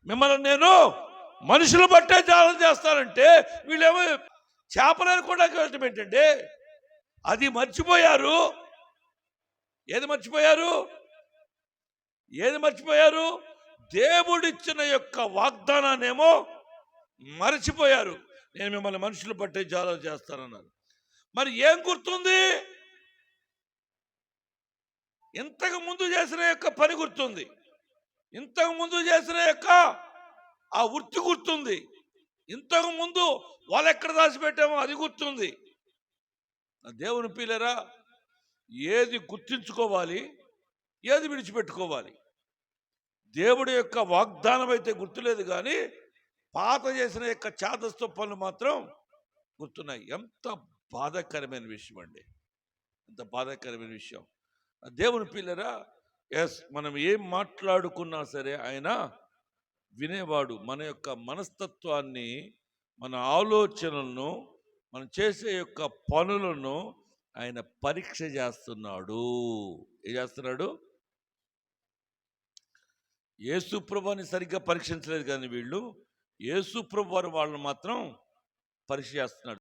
మిమ్మల్ని నేను మనుషులు బట్టే జాలం చేస్తానంటే వీళ్ళేమో చేపలను కూడా ఏంటంటే అది మర్చిపోయారు. ఏది మర్చిపోయారు? దేవుడిచ్చిన యొక్క వాగ్దానాన్నేమో మర్చిపోయారు. నేను మిమ్మల్ని మనుషులు బట్టే జాలం చేస్తానన్నారు. మరి ఏం గుర్తుంది? ఇంతకు ముందు చేసిన యొక్క పని గుర్తుంది, ఇంతకు ముందు చేసిన యొక్క ఆ వృత్తి గుర్తుంది, ఇంతకు ముందు వాళ్ళు ఎక్కడ దాచిపెట్టామో అది గుర్తుంది. దేవుని పిల్లరా, ఏది గుర్తించుకోవాలి, ఏది విడిచిపెట్టుకోవాలి? దేవుడి యొక్క వాగ్దానం అయితే గుర్తులేదు, కానీ పాత చేసిన యొక్క చాదస్తు పనులు మాత్రం గుర్తున్నాయి. ఎంత బాధాకరమైన విషయం అండి, ఎంత బాధాకరమైన విషయం. దేవుని పిల్లరా, మనం ఏం మాట్లాడుకున్నా సరే ఆయన వినేవాడు. మన యొక్క మనస్తత్వాన్ని, మన ఆలోచనలను, మనం చేసే యొక్క పనులను ఆయన పరీక్ష చేస్తున్నాడు. ఏం చేస్తున్నాడు? యేసుప్రభుని సరిగ్గా పరీక్షించలేదు కానీ వీళ్ళు యేసుప్రభు వారు వాళ్ళని మాత్రం పరీక్ష చేస్తున్నాడు.